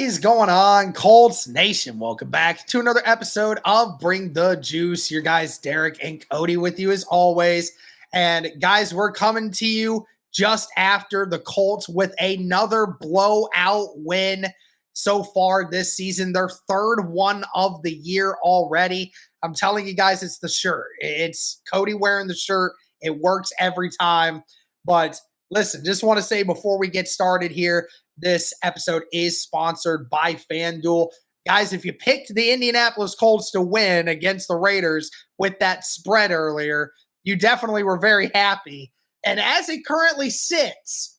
is going on, Colts Nation? Welcome back to another episode of Bring the Juice. Your guys, Derek and Cody, with you as always. And guys, we're coming to you just after the Colts with another blowout win so far this season. Their third one of the year already. I'm telling you guys, it's the shirt. It's Cody wearing the shirt. It works every time. But listen, just want to say before we get started here, this episode is sponsored by FanDuel. Guys, if you picked the Indianapolis Colts to win against the Raiders with that spread earlier, you definitely were very happy. And as it currently sits,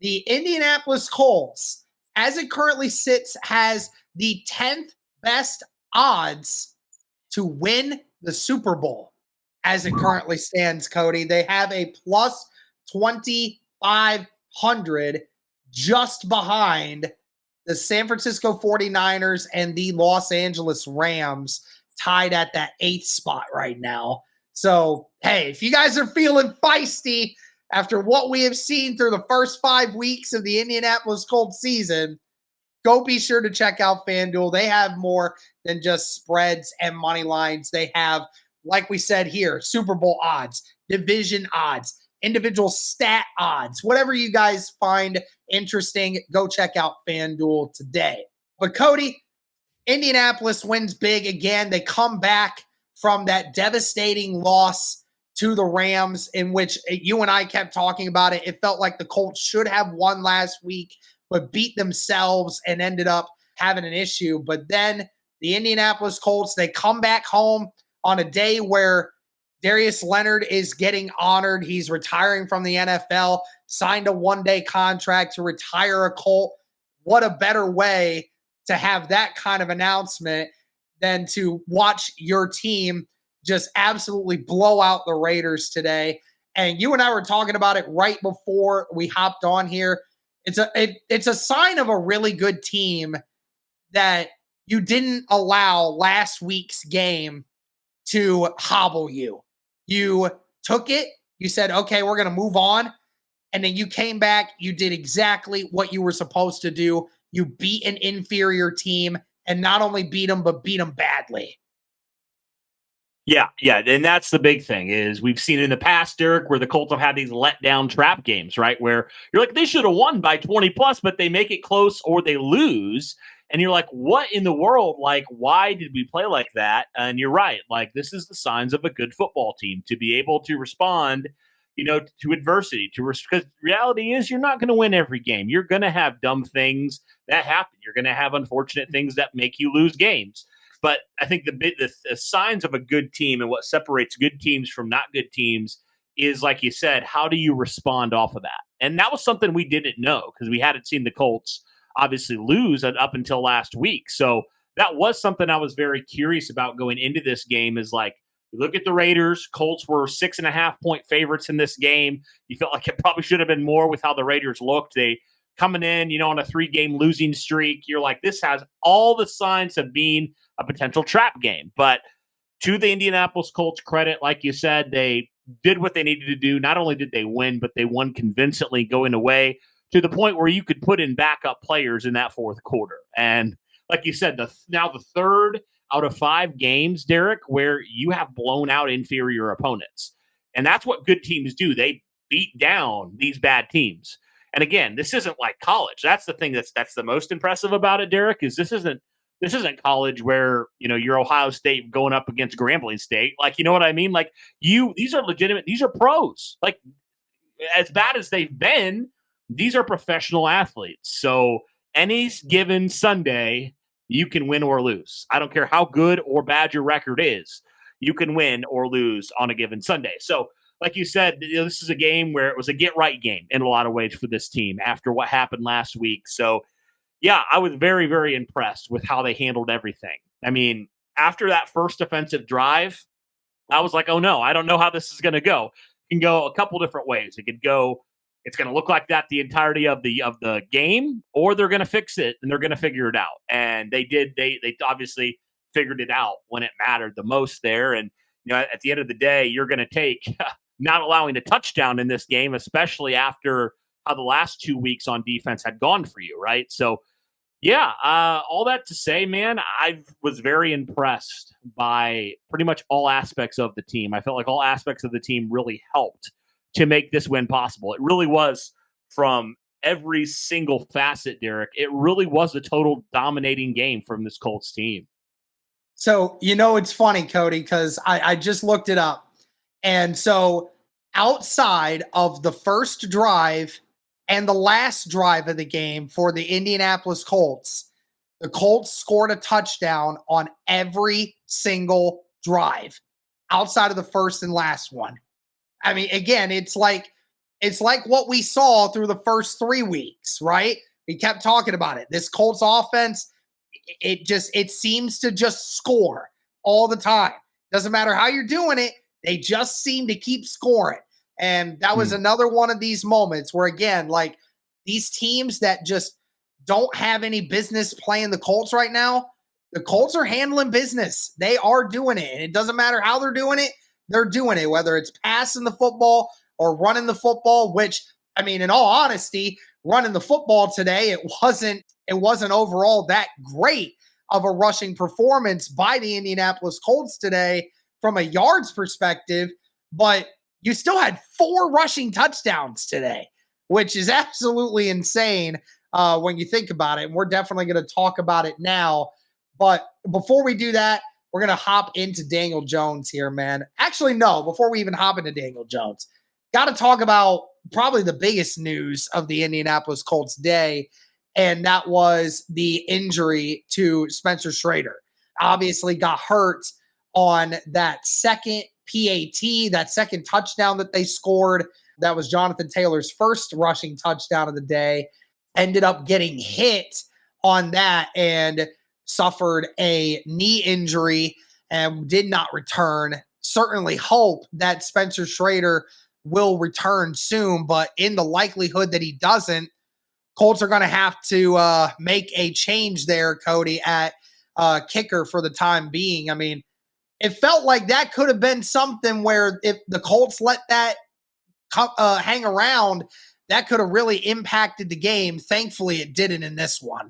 the Indianapolis Colts, as it currently sits, has the 10th best odds to win the Super Bowl. As it currently stands, Cody, they have a plus 2,500 just behind the San Francisco 49ers and the Los Angeles Rams, tied at that 8th spot right now. So, hey, if you guys are feeling feisty after what we have seen through the first 5 weeks of the Indianapolis Colts season, go be sure to check out FanDuel. They have more than just spreads and money lines. They have, like we said here, Super Bowl odds, division odds, individual stat odds, whatever you guys find interesting, go check out FanDuel today. But Cody, Indianapolis wins big again. They come back from that devastating loss to the Rams, in which you and I kept talking about it. It felt like the Colts should have won last week, but beat themselves and ended up having an issue. But then the Indianapolis Colts, they come back home on a day where Darius Leonard is getting honored. He's retiring from the NFL, signed a one-day contract to retire a Colt. What a better way to have that kind of announcement than to watch your team just absolutely blow out the Raiders today. And you and I were talking about it right before we hopped on here. It's a sign of a really good team that you didn't allow last week's game to hobble you. You took it, you said, okay, we're going to move on. And then you came back, you did exactly what you were supposed to do. You beat an inferior team, and not only beat them, but beat them badly. Yeah. And that's the big thing is we've seen in the past, Derek, where the Colts have had these letdown trap games, right? Where you're like, they should have won by 20 plus, but they make it close or they lose. And you're like, what in the world? Like, why did we play like that? And you're right. Like, this is the signs of a good football team, to be able to respond, to adversity. Because reality is you're not going to win every game. You're going to have dumb things that happen. You're going to have unfortunate things that make you lose games. But I think the signs of a good team and what separates good teams from not good teams is, like you said, how do you respond off of that? And that was something we didn't know because we hadn't seen the Colts obviously lose up until last week. So that was something I was very curious about going into this game is like, you look at the Raiders, Colts were 6.5-point favorites in this game. You felt like it probably should have been more with how the Raiders looked. They coming in, on a 3-game losing streak. You're like, this has all the signs of being a potential trap game. But to the Indianapolis Colts credit, like you said, they did what they needed to do. Not only did they win, but they won convincingly going away to the point where you could put in backup players in that fourth quarter. And like you said, now the third out of 5 games, Derek, where you have blown out inferior opponents. And that's what good teams do. They beat down these bad teams. And again, this isn't like college. That's the thing that's the most impressive about it, Derek, is this isn't college where, you're Ohio State going up against Grambling State. Like, you know what I mean? Like these are legitimate, these are pros. Like as bad as they've been, these are professional athletes. So any given Sunday, you can win or lose. I don't care how good or bad your record is. You can win or lose on a given Sunday. So like you said, this is a game where it was a get-right game in a lot of ways for this team after what happened last week. So, yeah, I was very, very impressed with how they handled everything. I mean, after that first offensive drive, I was like, oh, no, I don't know how this is going to go. It can go a couple different ways. It could go, it's going to look like that the entirety of the game, or they're going to fix it and they're going to figure it out. And they did. They obviously figured it out when it mattered the most there. And, at the end of the day, you're going to take not allowing a touchdown in this game, especially after how the last 2 weeks on defense had gone for you, right? So Yeah, all that to say, man, I was very impressed by pretty much all aspects of the team. I felt like all aspects of the team really helped to make this win possible. It really was from every single facet, Derek. It really was a total dominating game from this Colts team. So, it's funny, Cody, because I just looked it up. And so, outside of the first drive and the last drive of the game for the Indianapolis Colts, the Colts scored a touchdown on every single drive outside of the first and last one. I mean, again, it's like what we saw through the first 3 weeks, right? We kept talking about it. This Colts offense, it seems to just score all the time. Doesn't matter how you're doing it, they just seem to keep scoring. And that was another one of these moments where, again, like these teams that just don't have any business playing the Colts right now, the Colts are handling business. They are doing it. And it doesn't matter how they're doing it, whether it's passing the football or running the football, which, I mean, in all honesty, running the football today, it wasn't overall that great of a rushing performance by the Indianapolis Colts today from a yards perspective, but you still had 4 rushing touchdowns today, which is absolutely insane when you think about it. And we're definitely going to talk about it now. But before we do that, we're going to hop into Daniel Jones here, man. Actually, no, before we even hop into Daniel Jones, got to talk about probably the biggest news of the Indianapolis Colts day, and that was the injury to Spencer Schrader. Obviously got hurt on that second PAT, that second touchdown that they scored. That was Jonathan Taylor's first rushing touchdown of the day. Ended up getting hit on that and suffered a knee injury and did not return. Certainly hope that Spencer Schrader will return soon, but in the likelihood that he doesn't, Colts are going to have to make a change there, Cody, at kicker for the time being. I mean, it felt like that could have been something where if the Colts let that hang around, that could have really impacted the game. Thankfully, it didn't in this one.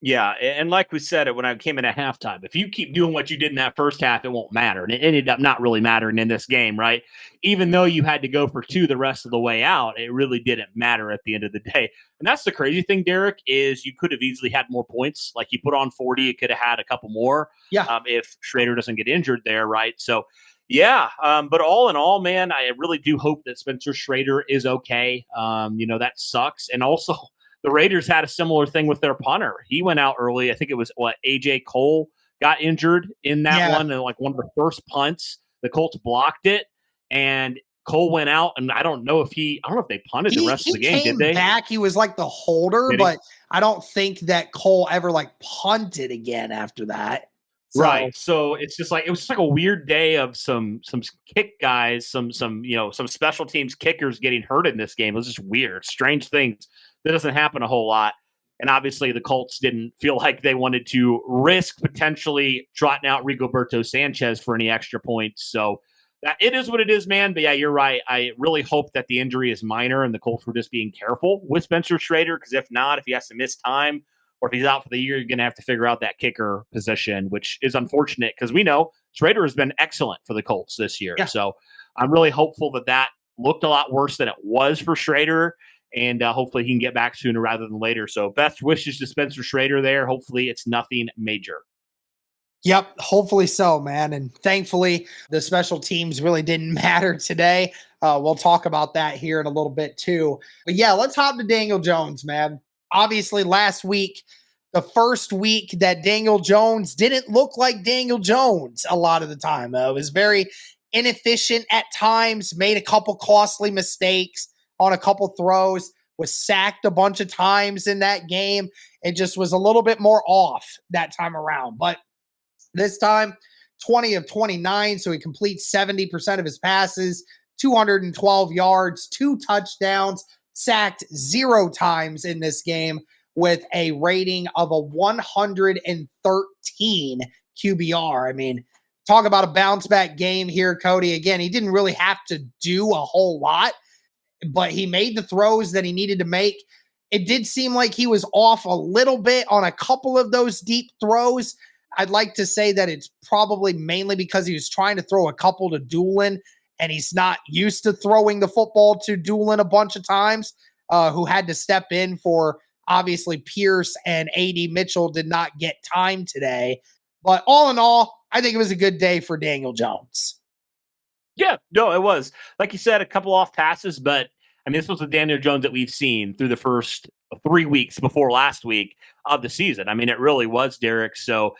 Yeah, and like we said it when I came in at halftime, if you keep doing what you did in that first half, it won't matter. And it ended up not really mattering in this game, right? Even though you had to go for 2 the rest of the way out, it really didn't matter at the end of the day. And that's the crazy thing, Derek, is you could have easily had more points. Like you put on 40, you could have had a couple more if Schrader doesn't get injured there, right? So, yeah, but all in all, man, I really do hope that Spencer Schrader is okay. That sucks. And also, the Raiders had a similar thing with their punter. He went out early. I think it was AJ Cole got injured in that one, and like one of the first punts, the Colts blocked it, and Cole went out. And I don't know if they punted the rest of the game. Did they? Back. He was like the holder, but I don't think that Cole ever like punted again after that. So, right. So it's just like it was just like a weird day of some kick guys, some special teams kickers getting hurt in this game. It was just weird, strange things. That doesn't happen a whole lot. And obviously the Colts didn't feel like they wanted to risk potentially trotting out Rigoberto Sanchez for any extra points. So it is what it is, man. But yeah, you're right. I really hope that the injury is minor and the Colts were just being careful with Spencer Schrader, because if not, if he has to miss time or if he's out for the year, you're going to have to figure out that kicker position, which is unfortunate because we know Schrader has been excellent for the Colts this year. Yeah. So I'm really hopeful that looked a lot worse than it was for Schrader. And hopefully he can get back sooner rather than later. So best wishes to Spencer Schrader there. Hopefully it's nothing major. Yep, hopefully so, man. And thankfully the special teams really didn't matter today. We'll talk about that here in a little bit too. But yeah, let's hop to Daniel Jones, man. Obviously last week, the first week that Daniel Jones didn't look like Daniel Jones a lot of the time. It was very inefficient at times, made a couple costly mistakes on a couple throws, was sacked a bunch of times in that game, and just was a little bit more off that time around. But this time, 20 of 29, so he completes 70% of his passes, 212 yards, 2 touchdowns, sacked 0 times in this game with a rating of a 113 QBR. I mean, talk about a bounce back game here, Cody. Again, he didn't really have to do a whole lot, but he made the throws that he needed to make. It did seem like he was off a little bit on a couple of those deep throws. I'd like to say that it's probably mainly because he was trying to throw a couple to Doolin, and he's not used to throwing the football to Doolin a bunch of times, who had to step in for obviously Pierce, and A.D. Mitchell did not get time today. But all in all, I think it was a good day for Daniel Jones. Yeah, no, it was. Like you said, a couple off passes, but I mean, this was the Daniel Jones that we've seen through the first 3 weeks before last week of the season. I mean, it really was, Derek. So,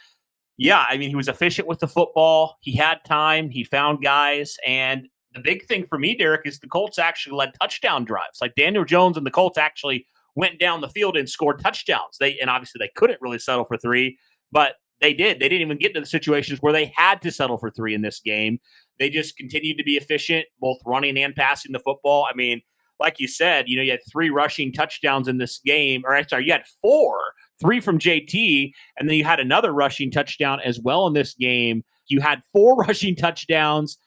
yeah, I mean, he was efficient with the football. He had time. He found guys. And the big thing for me, Derek, is the Colts actually led touchdown drives. Like Daniel Jones and the Colts actually went down the field and scored touchdowns. And obviously they couldn't really settle for three, but they did. They didn't even get to the situations where they had to settle for three in this game. They just continued to be efficient, both running and passing the football. I mean, like you said, you had 3 rushing touchdowns in this game, or I'm sorry, you had 4, 3 from JT, and then you had another rushing touchdown as well in this game. You had 4 rushing touchdowns.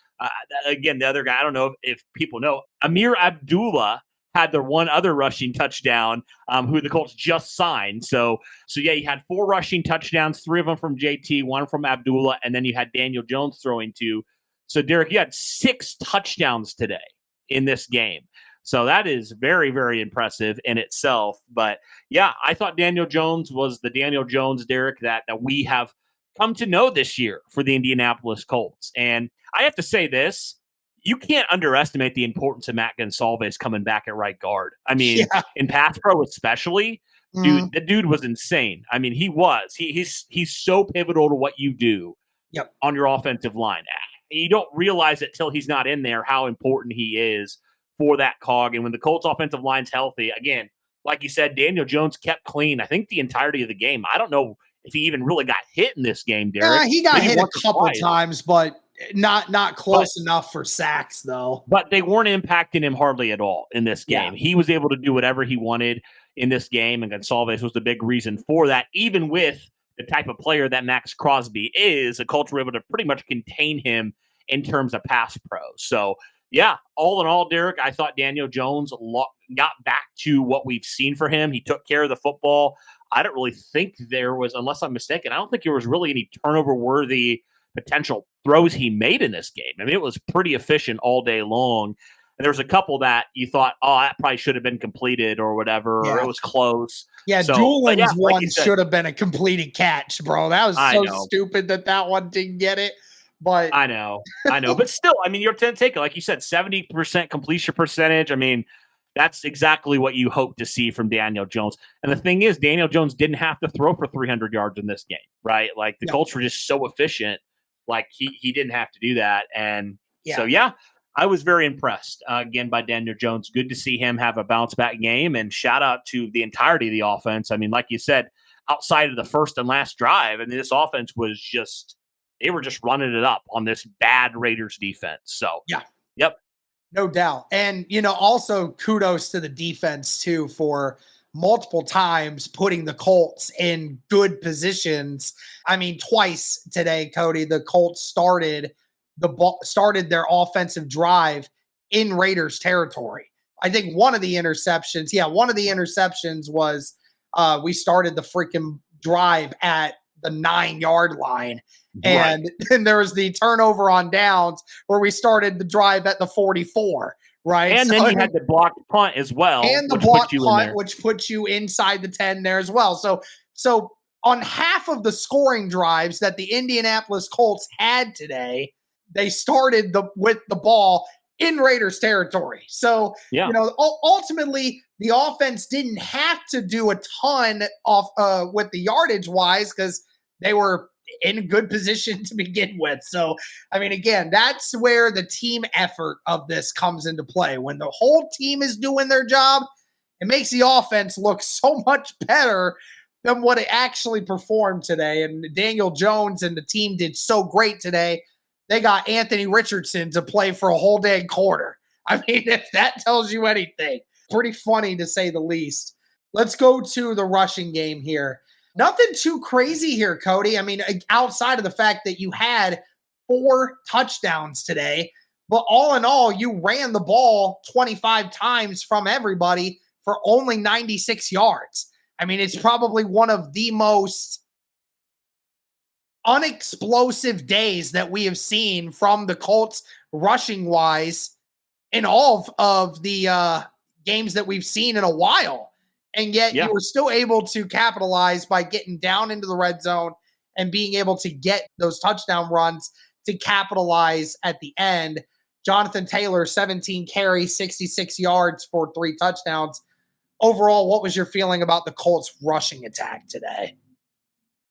Again, the other guy, I don't know if people know, Amir Abdullah had the one other rushing touchdown, who the Colts just signed. So yeah, you had 4 rushing touchdowns, 3 of them from JT, 1 from Abdullah, and then you had Daniel Jones throwing 2. So Derek, you had 6 touchdowns today in this game. So that is very, very impressive in itself. But yeah, I thought Daniel Jones was the Daniel Jones, Derek, that we have come to know this year for the Indianapolis Colts. And I have to say this, you can't underestimate the importance of Matt Gonsalves coming back at right guard. I mean, in pass pro especially, dude, the dude was insane. I mean, he was. He's so pivotal to what you do on your offensive line. You don't realize it till he's not in there how important he is for that cog. And when the Colts offensive line's healthy, again, like you said, Daniel Jones kept clean, I think, the entirety of the game. I don't know if he even really got hit in this game, Derek. Yeah, he got hit a couple times, but not close enough for sacks, though. But they weren't impacting him hardly at all in this game. He was able to do whatever he wanted in this game, and Gonsalves was the big reason for that. Even with the type of player that Max Crosby is, the Colts were able to pretty much contain him in terms of pass pro. So, yeah, all in all, Derek, I thought Daniel Jones got back to what we've seen for him. He took care of the football. I don't really think there was, unless I'm mistaken, I don't think there was really any turnover-worthy potential throws he made in this game. I mean, it was pretty efficient all day long. And there was a couple that you thought, oh, that probably should have been completed or whatever, or it was close. Yeah, so, Doolin's one should have been a completed catch, bro. That was so stupid that one didn't get it. But I know. But still, I mean, you're to take it, like you said, 70% completion percentage. I mean, that's exactly what you hope to see from Daniel Jones. And the thing is, Daniel Jones didn't have to throw for 300 yards in this game, right? Like the Colts were just so efficient. Like he didn't have to do that. And so, I was very impressed again by Daniel Jones. Good to see him have a bounce back game, and shout out to the entirety of the offense. I mean, like you said, outside of the first and last drive, I mean, this offense was just, they were just running it up on this bad Raiders defense. So, no doubt. And, also kudos to the defense, too, for multiple times putting the Colts in good positions. I mean, twice today, Cody, the Colts started their offensive drive in Raiders territory. I think one of the interceptions was we started the freaking drive at the 9-yard line. And then there was the turnover on downs where we started the drive at the 44, right? And then you had the blocked punt as well. And the blocked punt, which puts you inside the 10 there as well. So on half of the scoring drives that the Indianapolis Colts had today, they started with the ball in Raiders territory. So, ultimately, the offense didn't have to do a ton with the yardage wise because they were in a good position to begin with. So, I mean, again, that's where the team effort of this comes into play. When the whole team is doing their job, it makes the offense look so much better than what it actually performed today. And Daniel Jones and the team did so great today. They got Anthony Richardson to play for a whole dang quarter. I mean, if that tells you anything, pretty funny to say the least. Let's go to the rushing game here. Nothing too crazy here, Cody. I mean, outside of the fact that you had 4 touchdowns today, but all in all, you ran the ball 25 times from everybody for only 96 yards. I mean, it's probably one of the most unexplosive days that we have seen from the Colts rushing wise in all of the games that we've seen in a while. And yet you were still able to capitalize by getting down into the red zone and being able to get those touchdown runs to capitalize at the end. Jonathan Taylor, 17 carries, 66 yards for 3 touchdowns. Overall, what was your feeling about the Colts rushing attack today?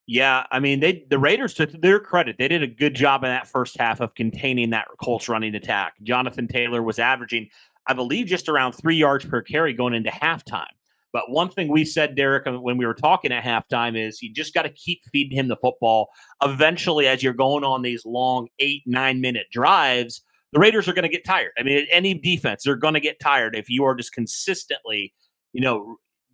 Yeah, I mean, the Raiders, to their credit, they did a good job in that first half of containing that Colts running attack. Jonathan Taylor was averaging, I believe, just around 3 yards per carry going into halftime. But one thing we said, Derek, when we were talking at halftime is you just got to keep feeding him the football. Eventually, as you're going on these long 8-9 minute drives, the Raiders are going to get tired. I mean, any defense, they're going to get tired if you are just consistently,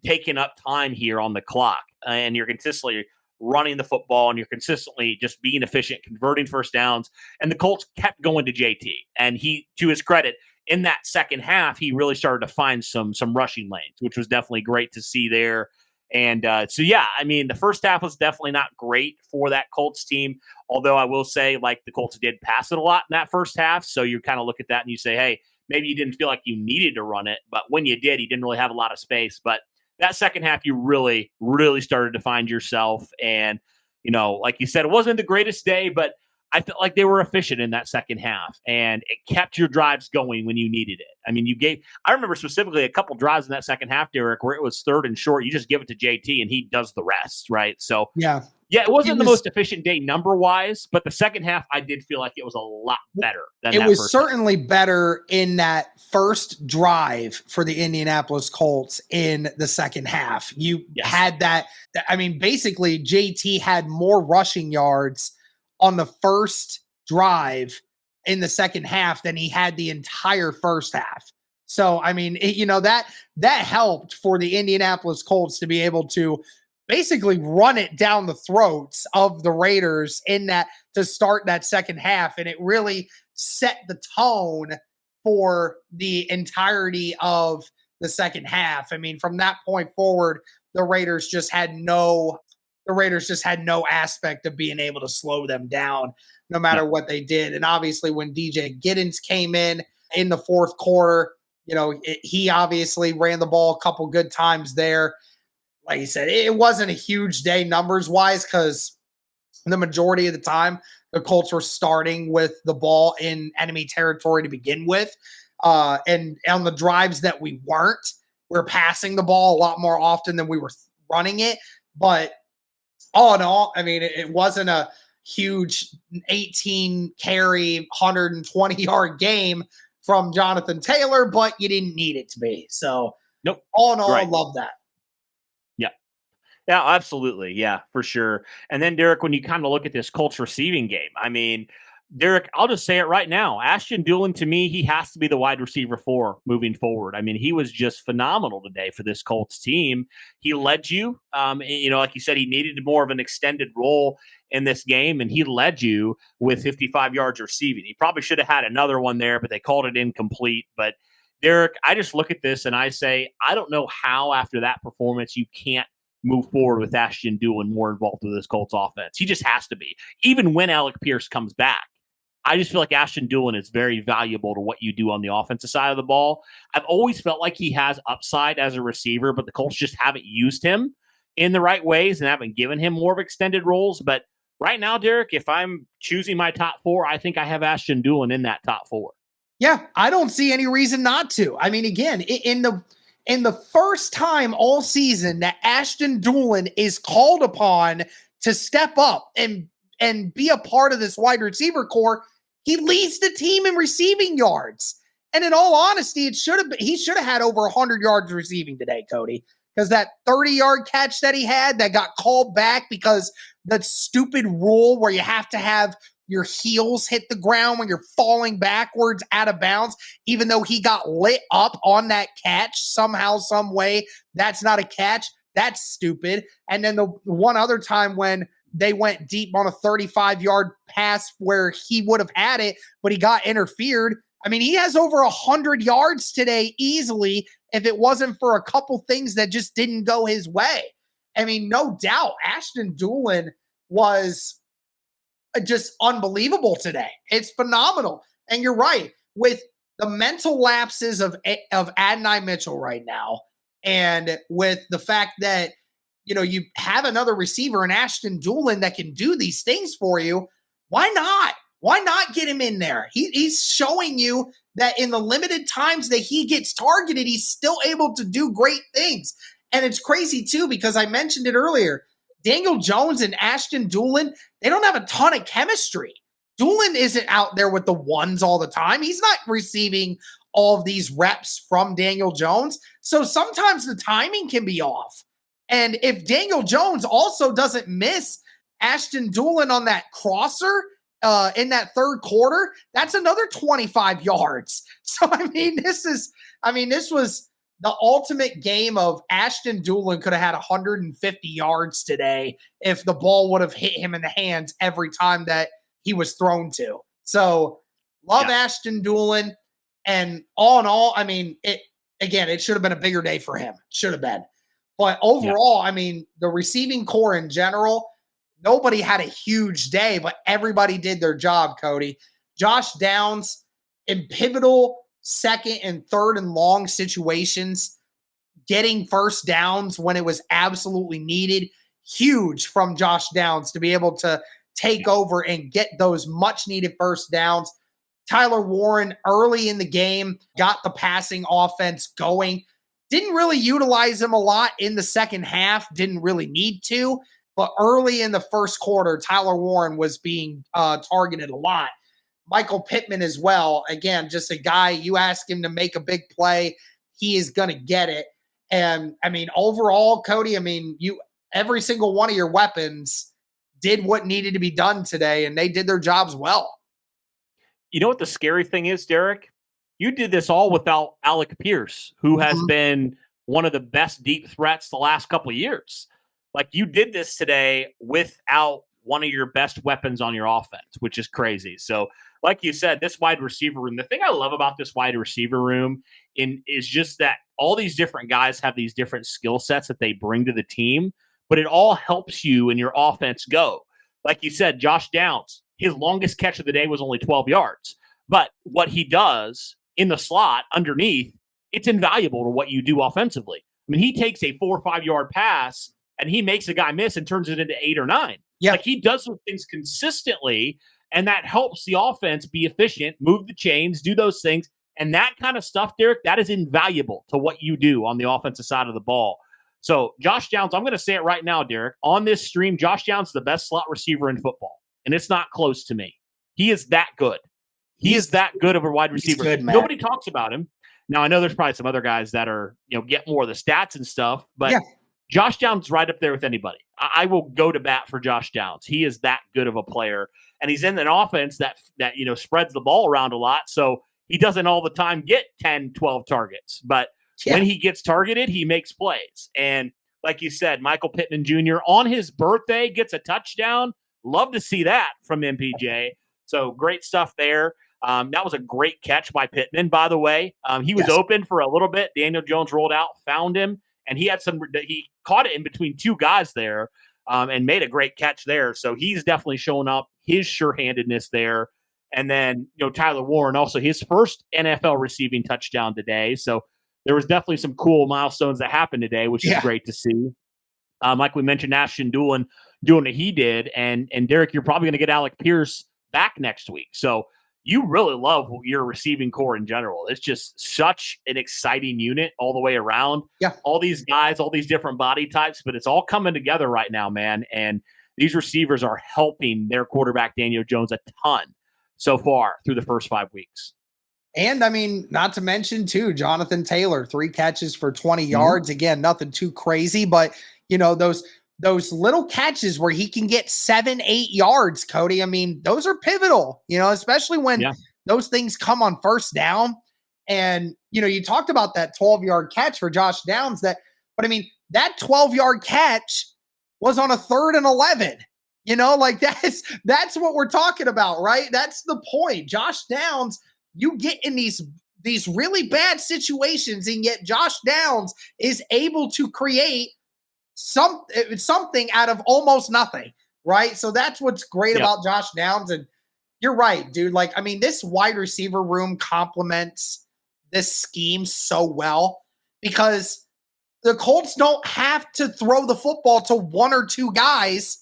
taking up time here on the clock and you're consistently running the football and you're consistently just being efficient, converting first downs. And the Colts kept going to JT. And he, to his credit, in that second half, he really started to find some rushing lanes, which was definitely great to see there. And I mean, the first half was definitely not great for that Colts team. Although I will say, like, the Colts did pass it a lot in that first half. So you kind of look at that and you say, hey, maybe you didn't feel like you needed to run it. But when you did, you didn't really have a lot of space. But that second half, you really, really started to find yourself. And, like you said, it wasn't the greatest day, but I felt like they were efficient in that second half, and it kept your drives going when you needed it. I mean, I remember specifically a couple drives in that second half, Derek, where it was 3rd and short. You just give it to JT and he does the rest, right? So, yeah, it wasn't the most efficient day number-wise, but the second half, I did feel like it was a lot better than that. It was certainly better in that first drive for the Indianapolis Colts in the second half. You had that. I mean, basically, JT had more rushing yards on the first drive in the second half than he had the entire first half. So, I mean, that helped for the Indianapolis Colts to be able to basically run it down the throats of the Raiders to start that second half. And it really set the tone for the entirety of the second half. I mean, from that point forward, the Raiders just had no aspect of being able to slow them down no matter what they did. And obviously when DJ Giddens came in the fourth quarter, he obviously ran the ball a couple good times there. Like you said, it wasn't a huge day numbers wise because the majority of the time the Colts were starting with the ball in enemy territory to begin with. And on the drives that we were passing the ball a lot more often than we were running it. But all in all, I mean, it wasn't a huge 18 carry, 120-yard game from Jonathan Taylor, but you didn't need it to be. So, nope. All in all, I love that. Yeah, absolutely. Yeah, for sure. And then, Derek, when you kind of look at this Colts receiving game, I mean, Derek, I'll just say it right now. Ashton Dulin, to me, he has to be the wide receiver 4 moving forward. I mean, he was just phenomenal today for this Colts team. He led you. Like you said, he needed more of an extended role in this game, and he led you with 55 yards receiving. He probably should have had another one there, but they called it incomplete. But, Derek, I just look at this and I say, I don't know how after that performance you can't move forward with Ashton Dulin more involved with this Colts offense. He just has to be. Even when Alec Pierce comes back, I just feel like Ashton Dulin is very valuable to what you do on the offensive side of the ball. I've always felt like he has upside as a receiver, but the Colts just haven't used him in the right ways and haven't given him more of extended roles. But right now, Derek, if I'm choosing my top 4, I think I have Ashton Dulin in that top 4. Yeah, I don't see any reason not to. I mean, again, in the first time all season that Ashton Dulin is called upon to step up and be a part of this wide receiver core, he leads the team in receiving yards. And in all honesty, he should have had over 100 yards receiving today, Cody, because that 30-yard catch that he had that got called back because that stupid rule where you have to have your heels hit the ground when you're falling backwards out of bounds, even though he got lit up on that catch somehow, some way. That's not a catch. That's stupid. And then the one other time when they went deep on a 35-yard pass where he would have had it, but he got interfered. I mean, he has over 100 yards today easily if it wasn't for a couple things that just didn't go his way. I mean, no doubt, Ashton Doolin was just unbelievable today. It's phenomenal. And you're right, with the mental lapses of Adonai Mitchell right now, and with the fact that, you have another receiver in Ashton Doolin that can do these things for you, why not? Why not get him in there? He's showing you that in the limited times that he gets targeted, he's still able to do great things. And it's crazy, too, because I mentioned it earlier. Daniel Jones and Ashton Doolin, they don't have a ton of chemistry. Doolin isn't out there with the ones all the time. He's not receiving all of these reps from Daniel Jones. So sometimes the timing can be off. And if Daniel Jones also doesn't miss Ashton Doolin on that crosser in that third quarter, that's another 25 yards. So, this was the ultimate game of Ashton Doolin could have had 150 yards today if the ball would have hit him in the hands every time that he was thrown to. So, love Ashton Doolin. And all in all, it should have been a bigger day for him. Should have been. But overall, the receiving core in general, nobody had a huge day, but everybody did their job, Cody. Josh Downs in pivotal second and third and long situations, getting first downs when it was absolutely needed. Huge from Josh Downs to be able to take over and get those much needed first downs. Tyler Warren early in the game got the passing offense going. Didn't really utilize him a lot in the second half. Didn't really need to. But early in the first quarter, Tyler Warren was being targeted a lot. Michael Pittman as well. Again, just a guy, you ask him to make a big play, he is going to get it. And, overall, Cody, every single one of your weapons did what needed to be done today, and they did their jobs well. You know what the scary thing is, Derek? You did this all without Alec Pierce, who has been one of the best deep threats the last couple of years. Like, you did this today without one of your best weapons on your offense, which is crazy. So, like you said, this wide receiver room, the thing I love about this wide receiver room is just that all these different guys have these different skill sets that they bring to the team, but it all helps you in your offense go. Like you said, Josh Downs, his longest catch of the day was only 12 yards. But what he does in the slot underneath, it's invaluable to what you do offensively. He takes a 4 or 5 yard pass and he makes a guy miss and turns it into 8 or 9. Yeah. Like, he does those things consistently, and that helps the offense be efficient, move the chains, do those things. And that kind of stuff, Derek, that is invaluable to what you do on the offensive side of the ball. So Josh Downs, I'm going to say it right now, Derek, on this stream, Josh Downs is the best slot receiver in football. And it's not close to me. He is that good. He is that good of a wide receiver. Good, nobody talks about him. Now, I know there's probably some other guys that are, get more of the stats and stuff, but Josh Downs right up there with anybody. I will go to bat for Josh Downs. He is that good of a player. And he's in an offense that spreads the ball around a lot. So he doesn't all the time get 10, 12 targets. But when he gets targeted, he makes plays. And like you said, Michael Pittman Jr. on his birthday gets a touchdown. Love to see that from MPJ. So great stuff there. That was a great catch by Pittman, by the way. He was open for a little bit. Daniel Jones rolled out, found him, and he caught it in between two guys there and made a great catch there. So he's definitely showing up his sure-handedness there. And then, Tyler Warren, also his first NFL receiving touchdown today. So there was definitely some cool milestones that happened today, which is great to see. Like we mentioned, Ashton Doolin doing what he did. And Derek, you're probably going to get Alec Pierce back next week. So you really love your receiving core in general. It's just such an exciting unit all the way around. Yeah. All these guys, all these different body types, but it's all coming together right now, man. And these receivers are helping their quarterback, Daniel Jones, a ton so far through the first 5 weeks. And not to mention too, Jonathan Taylor, 3 catches for 20 yards. Again, nothing too crazy, but those little catches where he can get 7, 8 yards, Cody. Those are pivotal, especially when those things come on first down. And, you talked about that 12-yard catch for Josh Downs that 12-yard catch was on a 3rd and 11. That's what we're talking about, right? That's the point. Josh Downs, you get in these these really bad situations, and yet Josh Downs is able to create something out of almost nothing, right? So that's what's great about Josh Downs. And you're right, dude. Like, I mean, this wide receiver room complements this scheme so well because the Colts don't have to throw the football to one or two guys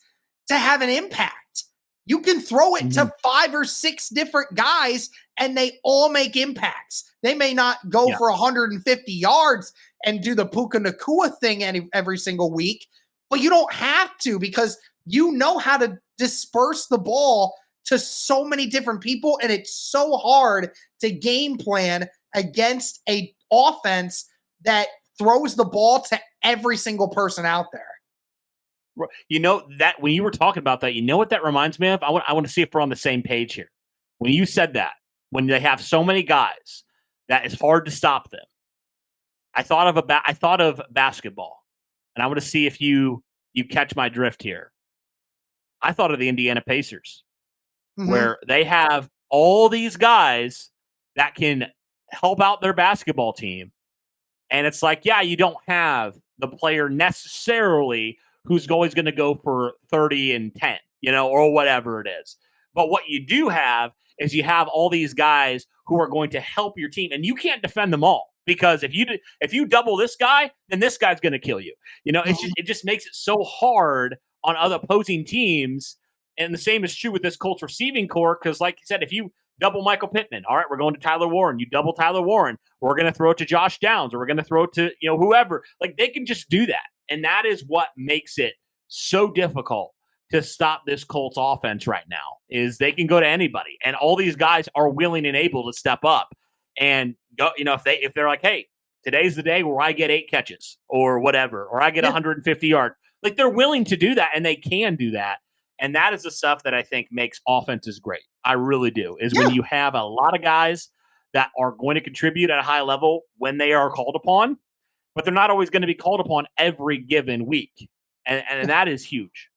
to have an impact. You can throw it to 5 or 6 different guys and they all make impacts. They may not go for 150 yards and do the Puka Nakua thing every single week, but you don't have to because you know how to disperse the ball to so many different people, and it's so hard to game plan against a offense that throws the ball to every single person out there. You know, that when you were talking about that, you know what that reminds me of? I want to see if we're on the same page here. When you said that, when they have so many guys that it's hard to stop them, I thought of basketball, and I want to see if you catch my drift here. I thought of the Indiana Pacers, where they have all these guys that can help out their basketball team, and it's like, yeah, you don't have the player necessarily who's always going to go for 30 and 10, or whatever it is. But what you do have is you have all these guys who are going to help your team, and you can't defend them all because if you double this guy, then this guy's going to kill you. It just makes it so hard on other opposing teams. And the same is true with this Colts receiving core because, like you said, if you double Michael Pittman, all right, we're going to Tyler Warren. You double Tyler Warren, we're going to throw it to Josh Downs, or we're going to throw it to whoever. Like, they can just do that. And that is what makes it so difficult to stop this Colts offense right now, is they can go to anybody. And all these guys are willing and able to step up and go, if they're like, hey, today's the day where I get 8 catches or whatever, or I get 150 yards. Like, they're willing to do that, and they can do that. And that is the stuff that I think makes offenses great. I really do, is when you have a lot of guys that are going to contribute at a high level when they are called upon, but they're not always going to be called upon every given week. And that is huge.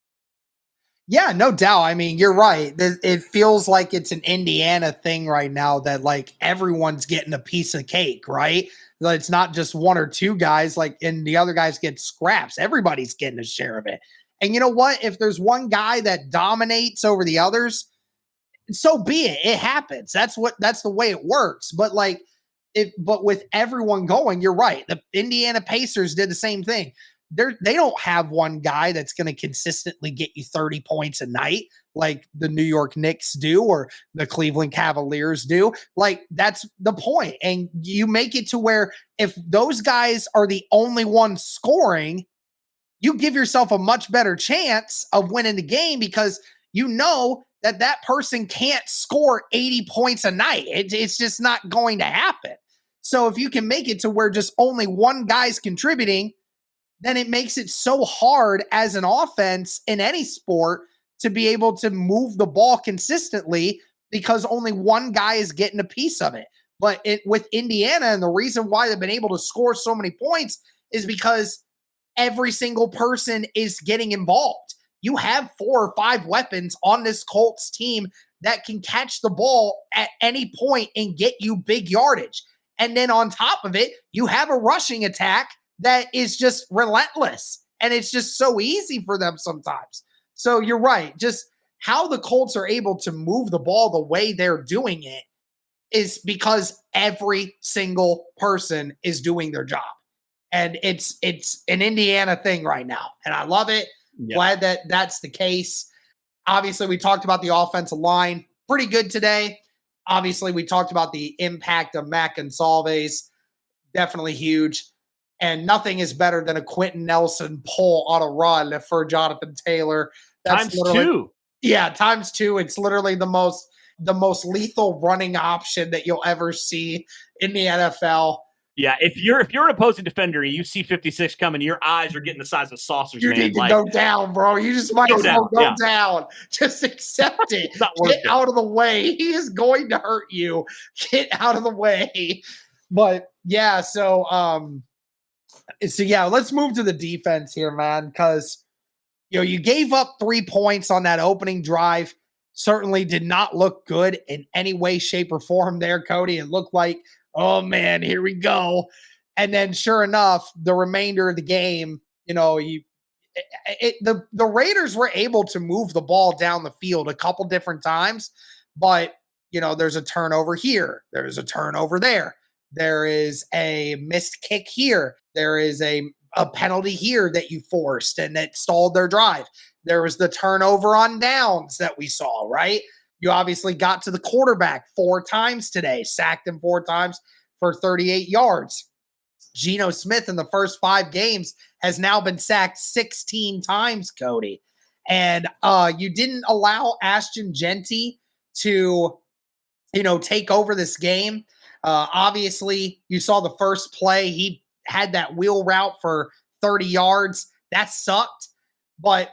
Yeah, no doubt. I mean, you're right. It feels like it's an Indiana thing right now that, like, everyone's getting a piece of cake, right? It's not just one or two guys, and the other guys get scraps. Everybody's getting a share of it. And you know what? If there's one guy that dominates over the others, so be it. It happens. That's the way it works. But but with everyone going, you're right. The Indiana Pacers did the same thing. They don't have one guy that's going to consistently get you 30 points a night like the New York Knicks do or the Cleveland Cavaliers do. Like, that's the point. And you make it to where if those guys are the only ones scoring, you give yourself a much better chance of winning the game because you know that person can't score 80 points a night. It's just not going to happen. So if you can make it to where just only one guy's contributing, then it makes it so hard as an offense in any sport to be able to move the ball consistently because only one guy is getting a piece of it. But with Indiana, and the reason why they've been able to score so many points is because every single person is getting involved. You have 4 or 5 weapons on this Colts team that can catch the ball at any point and get you big yardage. And then on top of it, you have a rushing attack that is just relentless. And it's just so easy for them sometimes. So you're right. Just how the Colts are able to move the ball the way they're doing it is because every single person is doing their job. And it's an Indiana thing right now. And I love it. Yep. Glad that that's the case. Obviously, we talked about the offensive line. Pretty good today. Obviously, we talked about the impact of Mac and Salves. Definitely huge. And nothing is better than a Quentin Nelson pull on a run for Jonathan Taylor. That's times 2. Yeah, times 2. It's literally the most lethal running option that you'll ever see in the NFL. Yeah, if you're an opposing defender and you see 56 coming, your eyes are getting the size of saucers, you man. You need to go down, bro. You just might as well go down. Just accept it. Get out of the way. He is going to hurt you. Get out of the way. But yeah, so let's move to the defense here, man, because you gave up 3 points on that opening drive. Certainly did not look good in any way, shape, or form there, Cody. It looked like oh man, here we go. And then sure enough, the remainder of the game, the Raiders were able to move the ball down the field a couple different times, but there's a turnover here, there's a turnover there, there is a missed kick here, there is a penalty here that you forced and that stalled their drive. There was the turnover on downs that we saw, right? You obviously got to the quarterback 4 times today, sacked him 4 times for 38 yards. Geno Smith in the first 5 games has now been sacked 16 times, Cody. And you didn't allow Ashton Genty to, take over this game. Obviously, you saw the first play. He had that wheel route for 30 yards. That sucked. But,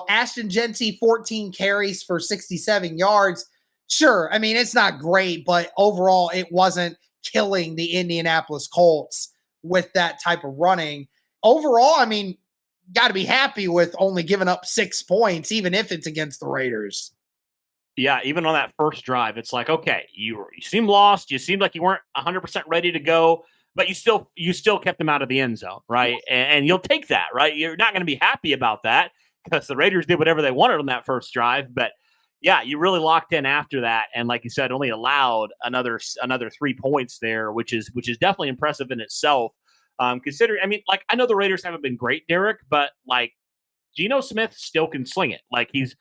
Ashton Genty, 14 carries for 67 yards. Sure, I mean, it's not great, but overall, it wasn't killing the Indianapolis Colts with that type of running. Overall, I mean, got to be happy with only giving up 6 points, even if it's against the Raiders. Yeah, even on that first drive, it's like, okay, you seem lost. You seemed like you weren't 100% ready to go, but you still kept them out of the end zone, right? And you'll take that, right? You're not going to be happy about that because the Raiders did whatever they wanted on that first drive, but yeah, you really locked in after that, and like you said, only allowed another 3 points there, which is definitely impressive in itself. Considering, I mean, like I know the Raiders haven't been great, Derek, but like Geno Smith still can sling it. Like he's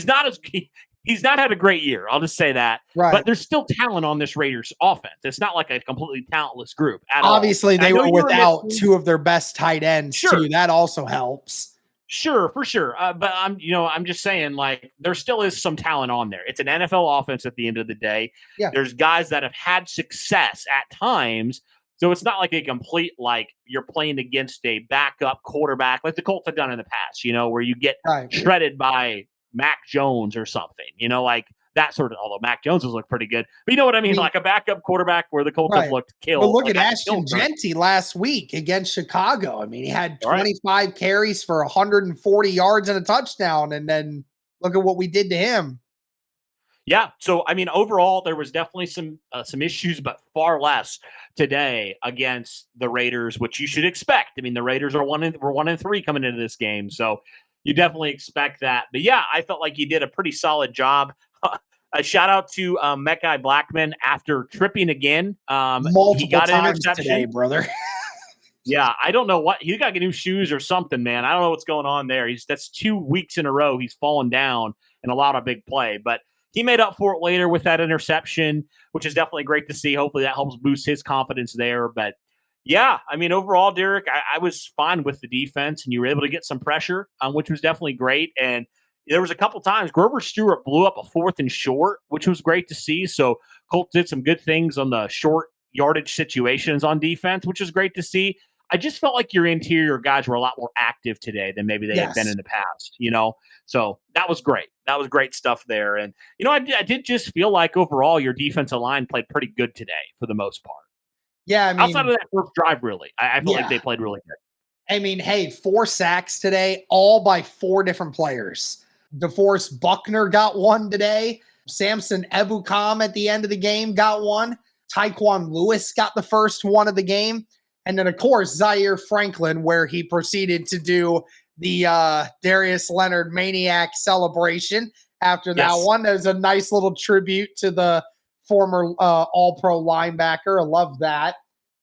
not had a great year. I'll just say that. Right. But there's still talent on this Raiders offense. It's not like a completely talentless group at Obviously, all. they were without 2 of their best tight ends too. That also helps. Sure, for sure. But I'm just saying, like, there still is some talent on there. It's an NFL offense at the end of the day. Yeah. There's guys that have had success at times. So it's not like a complete, like, you're playing against a backup quarterback like the Colts have done in the past, where you get shredded by Mac Jones or something, like that sort of, although Mac Jones has looked pretty good. But you know what I mean? Like a backup quarterback where the Colts have looked killed. But look like at Ashton Genty last week against Chicago. I mean, he had 25 carries for 140 yards and a touchdown. And then look at what we did to him. Yeah. So, I mean, overall, there was definitely some issues, but far less today against the Raiders, which you should expect. I mean, the Raiders were 1-3 coming into this game. So you definitely expect that. But yeah, I felt like you did a pretty solid job. A shout out to Mekhi Blackman after tripping again. Multiple times today, brother. Yeah, I don't know what he got new shoes or something, man. I don't know what's going on there. That's 2 weeks in a row he's fallen down and allowed a big play, but he made up for it later with that interception, which is definitely great to see. Hopefully that helps boost his confidence there. But yeah, I mean, overall, Derek, I was fine with the defense, and you were able to get some pressure, which was definitely great. And there was a couple times Grover Stewart blew up a 4th and short, which was great to see. So Colts did some good things on the short yardage situations on defense, which is great to see. I just felt like your interior guys were a lot more active today than maybe they had been in the past, So that was great. That was great stuff there. And, I did just feel like overall your defensive line played pretty good today for the most part. Yeah, I mean, outside of that first drive, really, I feel like they played really good. I mean, hey, 4 sacks today, all by 4 different players. DeForest Buckner got 1 today. Samson Ebukam at the end of the game got 1. Tyquan Lewis got the first one of the game. And then, of course, Zaire Franklin, where he proceeded to do the Darius Leonard Maniac celebration after that one. There's a nice little tribute to the former All-Pro linebacker. I love that.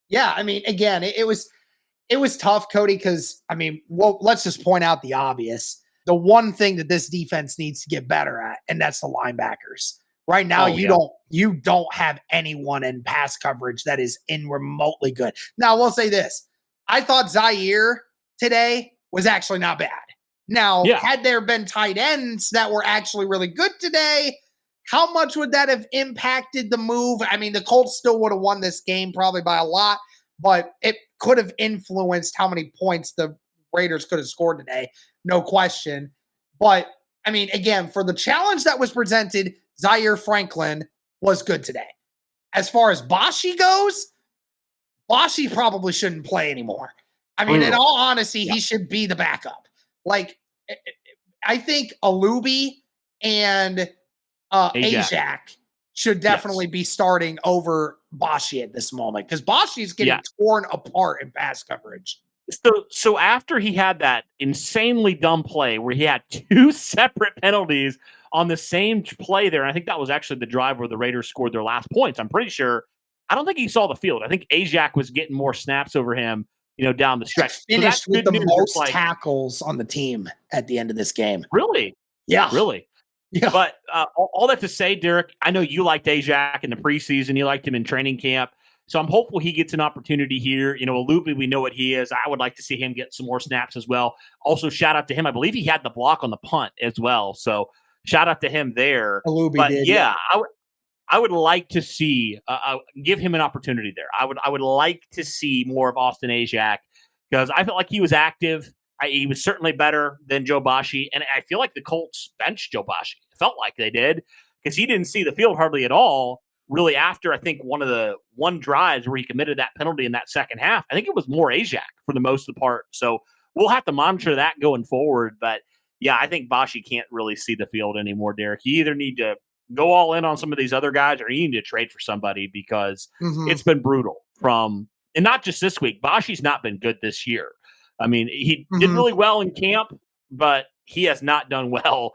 Yeah, I mean, again, it was tough, Cody, because, I mean, well, let's just point out the obvious. The one thing that this defense needs to get better at, and that's the linebackers. Right now, you don't have anyone in pass coverage that is in remotely good. Now, I will say this. I thought Zaire today was actually not bad. Now, had there been tight ends that were actually really good today, how much would that have impacted the move? I mean, the Colts still would have won this game probably by a lot, but it could have influenced how many points the Raiders could have scored today. No question. But, I mean, again, for the challenge that was presented, Zaire Franklin was good today. As far as Bashi goes, Bashi probably shouldn't play anymore. I mean, in all honesty, he should be the backup. Like, I think Alubi and Ajak should definitely be starting over Boschy at this moment because Boschy is getting Yeah. torn apart in pass coverage. So after he had that insanely dumb play where he had two separate penalties on the same play there, and I think that was actually the drive where the Raiders scored their last points. I'm pretty sure. I don't think he saw the field. I think Ajak was getting more snaps over him, down the stretch. So that's Finished with good the news. most tackles on the team at the end of this game. Really? Yeah. Really? Yeah. But all that to say, Derek, I know you liked Ajak in the preseason. You liked him in training camp. So I'm hopeful he gets an opportunity here. Alubi, we know what he is. I would like to see him get some more snaps as well. Also, shout out to him. I believe he had the block on the punt as well. So shout out to him there. Alubi did. Yeah, I would like to see give him an opportunity there. I would like to see more of Austin Ajak because I felt like he was active. He was certainly better than Joe Boschy, and I feel like the Colts benched Joe Boschy. It felt like they did because he didn't see the field hardly at all. Really, after I think one drives where he committed that penalty in that second half, I think it was more Ajak for the most of the part. So we'll have to monitor that going forward. But yeah, I think Boschy can't really see the field anymore, Derek. You either need to go all in on some of these other guys or you need to trade for somebody because it's been brutal and not just this week. Boschy's not been good this year. I mean, he did really well in camp, but he has not done well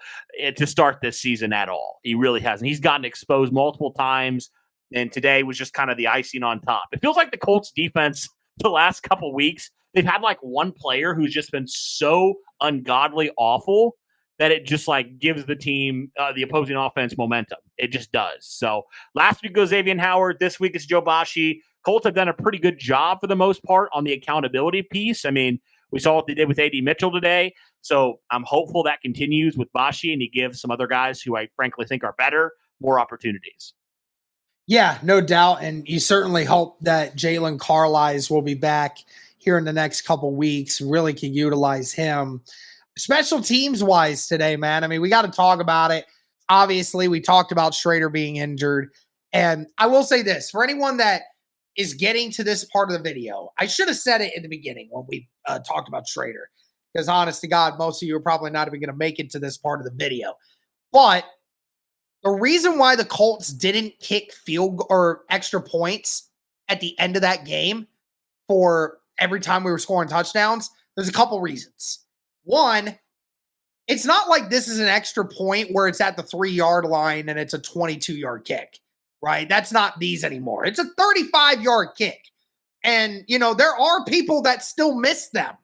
to start this season at all. He really hasn't. He's gotten exposed multiple times, and today was just kind of the icing on top. It feels like the Colts defense the last couple weeks, they've had like one player who's just been so ungodly awful that it just like gives the team, the opposing offense momentum. It just does. So last week goes Xavier Howard. This week it's Joe Boschy. Colts have done a pretty good job for the most part on the accountability piece. I mean, we saw what they did with A.D. Mitchell today. So I'm hopeful that continues with Boschy and he gives some other guys who I frankly think are better more opportunities. Yeah, no doubt. And you certainly hope that Jalen Carlisle will be back here in the next couple weeks. Really can utilize him. Special teams wise today, man. I mean, we got to talk about it. Obviously, we talked about Schrader being injured. And I will say this, for anyone that is getting to this part of the video, I should have said it in the beginning when we talked about Schrader. Because honest to God, most of you are probably not even going to make it to this part of the video. But the reason why the Colts didn't kick field or extra points at the end of that game for every time we were scoring touchdowns, there's a couple reasons. One, it's not like this is an extra point where it's at the 3-yard line and it's a 22-yard kick, right? That's not these anymore. It's a 35-yard kick. And, there are people that still miss them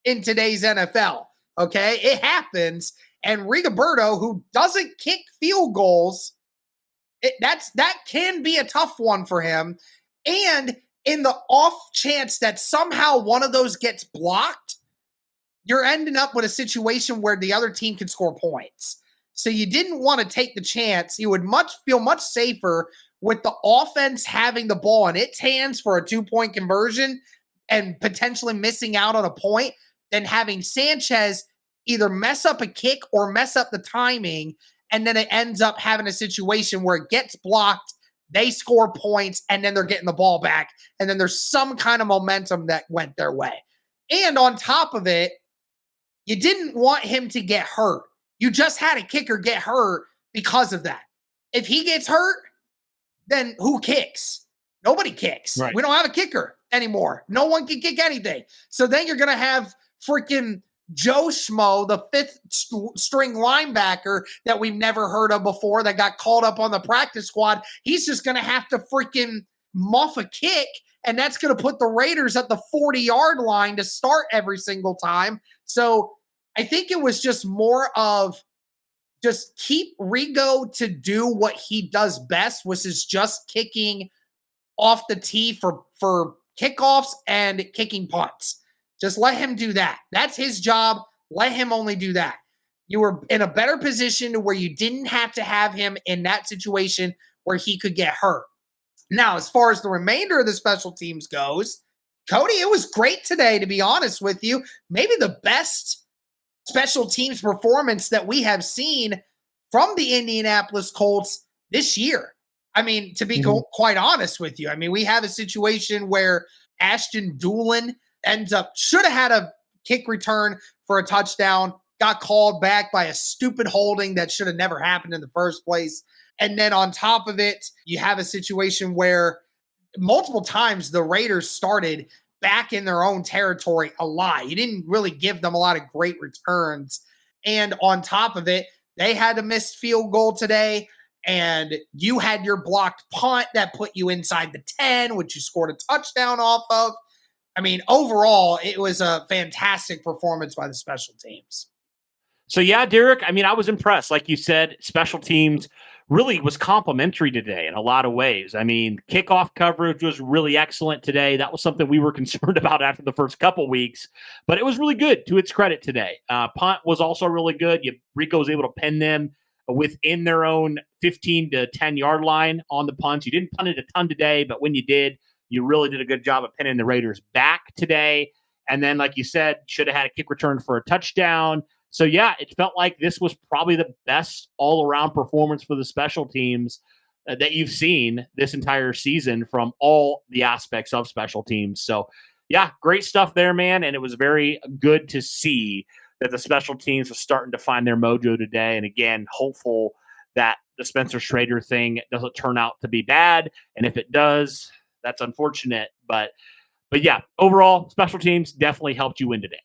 in today's NFL, okay? It happens. And Rigoberto, who doesn't kick field goals, that can be a tough one for him. And in the off chance that somehow one of those gets blocked, you're ending up with a situation where the other team can score points. So you didn't want to take the chance. You would feel much safer with the offense having the ball in its hands for a 2-point conversion and potentially missing out on a point than having Sanchez either mess up a kick or mess up the timing, and then it ends up having a situation where it gets blocked, they score points, and then they're getting the ball back, and then there's some kind of momentum that went their way. And on top of it, you didn't want him to get hurt. You just had a kicker get hurt because of that. If he gets hurt, then who kicks? Nobody kicks. Right. We don't have a kicker anymore. No one can kick anything. So then you're going to have freaking Joe Schmo, the 5th string linebacker that we've never heard of before that got called up on the practice squad. He's just going to have to freaking muff a kick, and that's going to put the Raiders at the 40-yard line to start every single time. So I think it was just more of just keep Rigo to do what he does best, which is just kicking off the tee for kickoffs and kicking punts. Just let him do that. That's his job. Let him only do that. You were in a better position to where you didn't have to have him in that situation where he could get hurt. Now, as far as the remainder of the special teams goes, Cody, it was great today, to be honest with you. Maybe the best special teams performance that we have seen from the Indianapolis Colts this year. I mean, to be quite honest with you, I mean, we have a situation where Ashton Doolin should have had a kick return for a touchdown, got called back by a stupid holding that should have never happened in the first place. And then on top of it, you have a situation where multiple times the Raiders started back in their own territory a lot. You didn't really give them a lot of great returns. And on top of it, they had a missed field goal today. And you had your blocked punt that put you inside the 10, which you scored a touchdown off of. I mean, overall, it was a fantastic performance by the special teams. So, yeah, Derek, I mean, I was impressed. Like you said, special teams really was complimentary today in a lot of ways. I mean, kickoff coverage was really excellent today. That was something we were concerned about after the first couple weeks, but it was really good to its credit today. Punt was also really good. Rico was able to pin them within their own 15 to 10 yard line on the punts. You didn't punt it a ton today, but when you did, you really did a good job of pinning the Raiders back today. And then, like you said, should have had a kick return for a touchdown. So, yeah, it felt like this was probably the best all-around performance for the special teams that you've seen this entire season from all the aspects of special teams. So, yeah, great stuff there, man. And it was very good to see that the special teams are starting to find their mojo today. And, again, hopeful that the Spencer Schrader thing doesn't turn out to be bad. And if it does, that's unfortunate. But yeah, overall, special teams definitely helped you win today.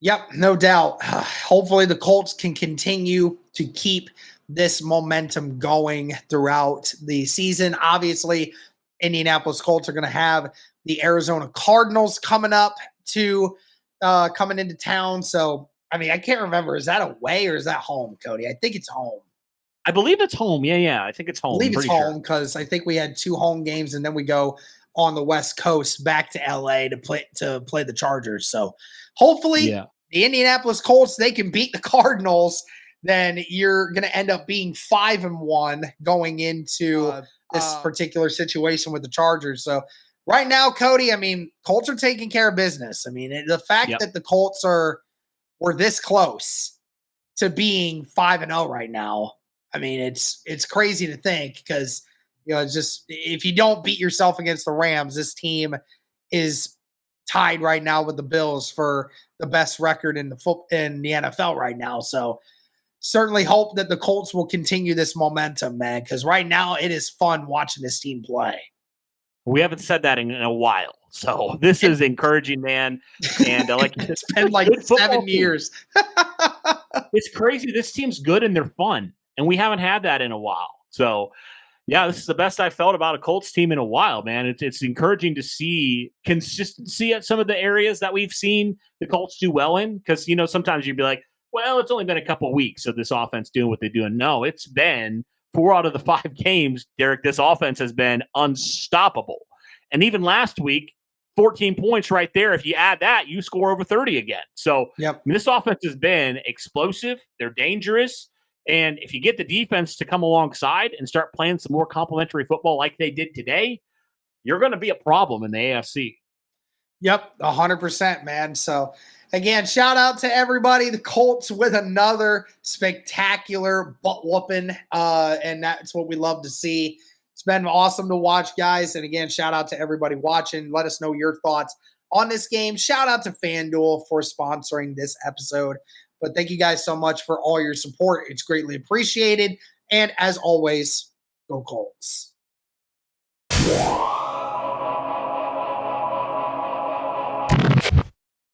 Yep, no doubt. Hopefully the Colts can continue to keep this momentum going throughout the season. Obviously, Indianapolis Colts are going to have the Arizona Cardinals coming into town. So, I mean, I can't remember. Is that away or is that home, Cody? I think it's home. I believe it's home. Yeah. I think it's home. I believe it's home because I think we had 2 home games and then we go on the West Coast back to LA to play the Chargers. So hopefully the Indianapolis Colts, they can beat the Cardinals. Then you're going to end up being 5-1 going into this particular situation with the Chargers. So right now, Cody, I mean, Colts are taking care of business. I mean, the fact that the Colts were this close to being 5-0 right now, I mean, it's crazy to think because, it's just if you don't beat yourself against the Rams, this team is tied right now with the Bills for the best record in the NFL right now. So certainly hope that the Colts will continue this momentum, man, because right now it is fun watching this team play. We haven't said that in a while. So this is encouraging, man. And like it's been like 7 years. It's crazy. This team's good and they're fun. And we haven't had that in a while. So, yeah, this is the best I've felt about a Colts team in a while, man. It's encouraging to see consistency at some of the areas that we've seen the Colts do well in. Because, sometimes you'd be like, well, it's only been a couple of weeks of this offense doing what they're doing. No, it's been 4 out of the 5 games, Derek. This offense has been unstoppable. And even last week, 14 points right there. If you add that, you score over 30 again. So this offense has been explosive. They're dangerous. And if you get the defense to come alongside and start playing some more complimentary football like they did today, you're going to be a problem in the AFC. Yep, 100%, man. So, again, shout out to everybody. The Colts with another spectacular butt-whooping, and that's what we love to see. It's been awesome to watch, guys. And, again, shout out to everybody watching. Let us know your thoughts on this game. Shout out to FanDuel for sponsoring this episode. But thank you guys so much for all your support. It's greatly appreciated. And as always, go Colts.